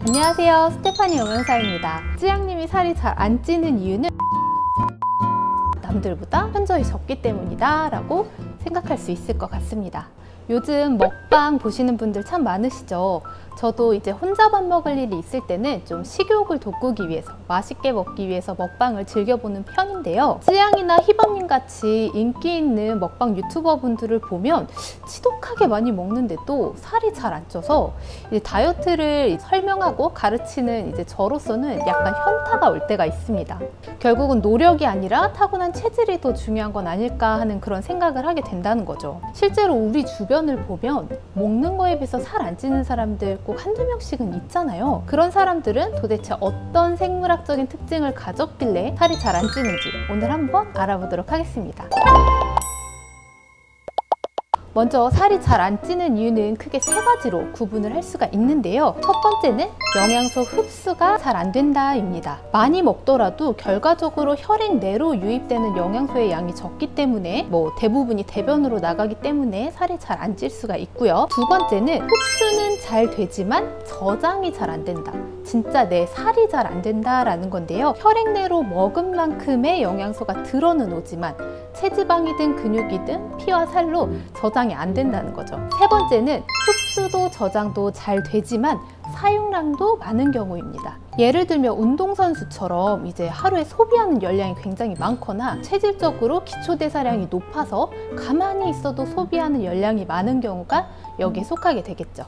안녕하세요, 스테파니 영양사입니다. 쯔양님이 살이 잘 안 찌는 이유는 남들보다 현저히 적기 때문이다 라고 생각할 수 있을 것 같습니다. 요즘 먹방 보시는 분들 참 많으시죠? 저도 이제 혼자 밥 먹을 일이 있을 때는 좀 식욕을 돋구기 위해서, 맛있게 먹기 위해서 먹방을 즐겨보는 편인데요. 쯔양이나 희범님 같이 인기 있는 먹방 유튜버 분들을 보면 지독하게 많이 먹는데도 살이 잘 안 쪄서 이제 다이어트를 설명하고 가르치는 이제 저로서는 약간 현타가 올 때가 있습니다. 결국은 노력이 아니라 타고난 체질이 더 중요한 건 아닐까 하는 그런 생각을 하게 된다는 거죠. 실제로 우리 주변을 보면 먹는 거에 비해서 살 안 찌는 사람들 꼭 한두 명씩은 있잖아요. 그런 사람들은 도대체 어떤 생물학적인 특징을 가졌길래 살이 잘 안 찌는지 오늘 한번 알아보도록 하겠습니다. 먼저 살이 잘 안 찌는 이유는 크게 세 가지로 구분을 할 수가 있는데요. 첫 번째는 영양소 흡수가 잘 안 된다입니다. 많이 먹더라도 결과적으로 혈액 내로 유입되는 영양소의 양이 적기 때문에 대부분이 대변으로 나가기 때문에 살이 잘 안 찔 수가 있고요. 두 번째는 흡수는 잘 되지만 저장이 잘 안 된다. 진짜 내 살이 잘 안 된다라는 건데요. 혈액 내로 먹은 만큼의 영양소가 들어는 오지만 체지방이든 근육이든 피와 살로 저장이 안 된다는 거죠. 세 번째는 흡수도 저장도 잘 되지만 사용량도 많은 경우입니다. 예를 들면 운동선수처럼 이제 하루에 소비하는 열량이 굉장히 많거나 체질적으로 기초대사량이 높아서 가만히 있어도 소비하는 열량이 많은 경우가 여기에 속하게 되겠죠.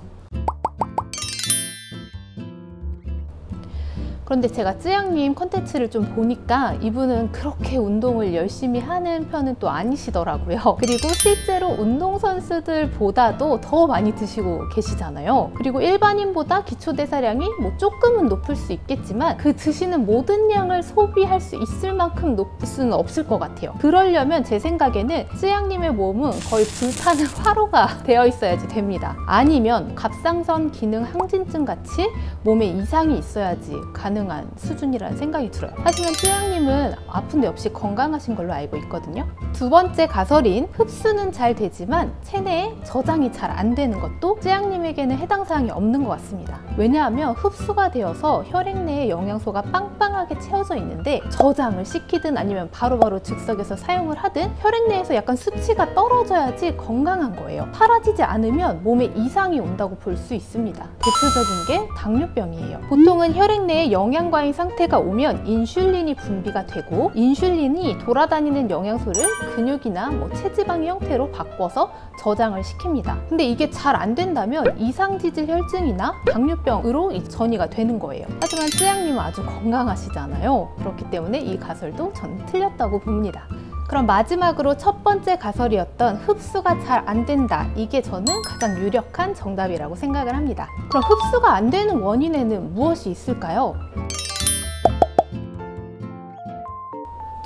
그런데 제가 쯔양님 컨텐츠를 좀 보니까 이분은 그렇게 운동을 열심히 하는 편은 또 아니시더라고요. 그리고 실제로 운동선수들보다도 더 많이 드시고 계시잖아요. 그리고 일반인보다 기초대사량이 조금은 높을 수 있겠지만 그 드시는 모든 양을 소비할 수 있을 만큼 높을 수는 없을 것 같아요. 그러려면 제 생각에는 쯔양님의 몸은 거의 불타는 화로가 되어 있어야지 됩니다. 아니면 갑상선 기능 항진증 같이 몸에 이상이 있어야지 가능한 수준이라는 생각이 들어요. 하지만 쯔양님은 아픈 데 없이 건강하신 걸로 알고 있거든요. 두 번째 가설인 흡수는 잘 되지만 체내에 저장이 잘 안 되는 것도 쯔양님에게는 해당 사항이 없는 것 같습니다. 왜냐하면 흡수가 되어서 혈액 내에 영양소가 빵빵하게 채워져 있는데 저장을 시키든 아니면 바로바로 즉석에서 사용을 하든 혈액 내에서 약간 수치가 떨어져야지 건강한 거예요. 사라지지 않으면 몸에 이상이 온다고 볼 수 있습니다. 대표적인 게 당뇨병이에요. 보통은 혈액 내에 영양과잉 상태가 오면 인슐린이 분비가 되고 인슐린이 돌아다니는 영양소를 근육이나 체지방의 형태로 바꿔서 저장을 시킵니다. 근데 이게 잘 안 된다면 이상지질 혈증이나 당뇨병으로 전이가 되는 거예요. 하지만 쯔양님은 아주 건강하시잖아요. 그렇기 때문에 이 가설도 저는 틀렸다고 봅니다. 그럼 마지막으로 첫 번째 가설이었던 흡수가 잘 안 된다. 이게 저는 가장 유력한 정답이라고 생각을 합니다. 그럼 흡수가 안 되는 원인에는 무엇이 있을까요?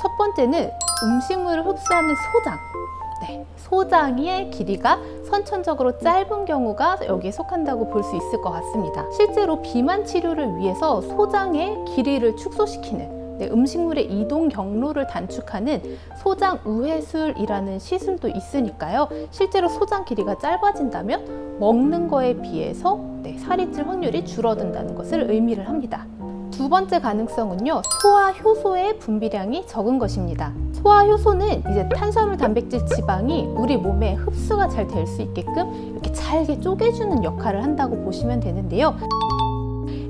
첫 번째는 음식물을 흡수하는 소장. 소장의 길이가 선천적으로 짧은 경우가 여기에 속한다고 볼 수 있을 것 같습니다. 실제로 비만 치료를 위해서 소장의 길이를 축소시키는 음식물의 이동 경로를 단축하는 소장 우회술이라는 시술도 있으니까요. 실제로 소장 길이가 짧아진다면 먹는 거에 비해서 살이 찔 확률이 줄어든다는 것을 의미를 합니다. 두 번째 가능성은요, 소화 효소의 분비량이 적은 것입니다. 소화 효소는 이제 탄수화물, 단백질, 지방이 우리 몸에 흡수가 잘 될 수 있게끔 이렇게 잘게 쪼개주는 역할을 한다고 보시면 되는데요.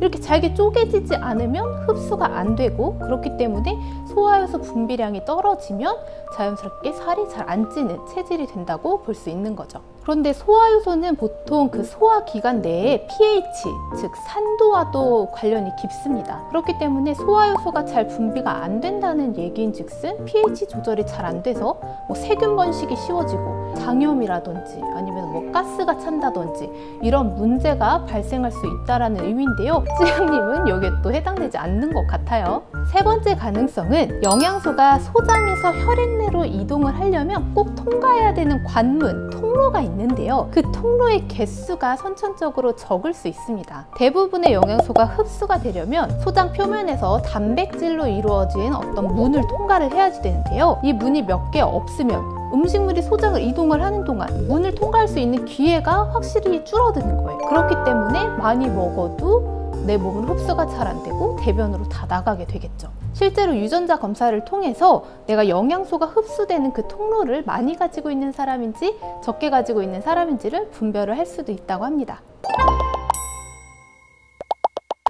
이렇게 잘게 쪼개지지 않으면 흡수가 안 되고, 그렇기 때문에 소화효소 분비량이 떨어지면 자연스럽게 살이 잘 안 찌는 체질이 된다고 볼 수 있는 거죠. 그런데 소화효소는 보통 그 소화기관 내에 pH, 즉 산도와도 관련이 깊습니다. 그렇기 때문에 소화효소가 잘 분비가 안 된다는 얘기인 즉슨 pH 조절이 잘 안 돼서 세균 번식이 쉬워지고 장염이라든지 아니면 가스가 찬다든지 이런 문제가 발생할 수 있다는 의미인데요. 쯔양님은 여기에 또 해당되지 않는 것 같아요. 세 번째 가능성은 영양소가 소장에서 혈액 내로 이동을 하려면 꼭 통과해야 되는 관문, 통로가 있는데요. 그 통로의 개수가 선천적으로 적을 수 있습니다. 대부분의 영양소가 흡수가 되려면 소장 표면에서 단백질로 이루어진 어떤 문을 통과를 해야지 되는데요. 이 문이 몇 개 없으면 음식물이 소장을 이동을 하는 동안 문을 통과할 수 있는 기회가 확실히 줄어드는 거예요. 그렇기 때문에 많이 먹어도 내 몸은 흡수가 잘 안 되고 대변으로 다 나가게 되겠죠. 실제로 유전자 검사를 통해서 내가 영양소가 흡수되는 그 통로를 많이 가지고 있는 사람인지 적게 가지고 있는 사람인지를 분별을 할 수도 있다고 합니다.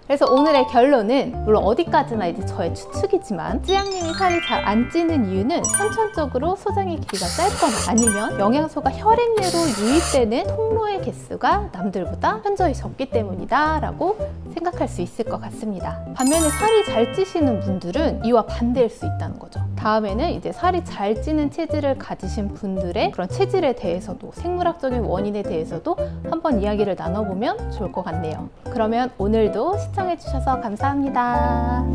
그래서 오늘의 결론은, 물론 어디까지나 이제 저의 추측이지만, 쯔양님이 살이 잘 안 찌는 이유는 선천적으로 소장의 길이가 짧거나 아니면 영양소가 혈액내로 유입되는 통로의 개수가 남들보다 현저히 적기 때문이다 라고 생각할 수 있을 것 같습니다. 반면에 살이 잘 찌시는 분들은 이와 반대일 수 있다는 거죠. 다음에는 이제 살이 잘 찌는 체질을 가지신 분들의 그런 체질에 대해서도, 생물학적인 원인에 대해서도 한번 이야기를 나눠보면 좋을 것 같네요. 그러면 오늘도 시청해주셔서 감사합니다.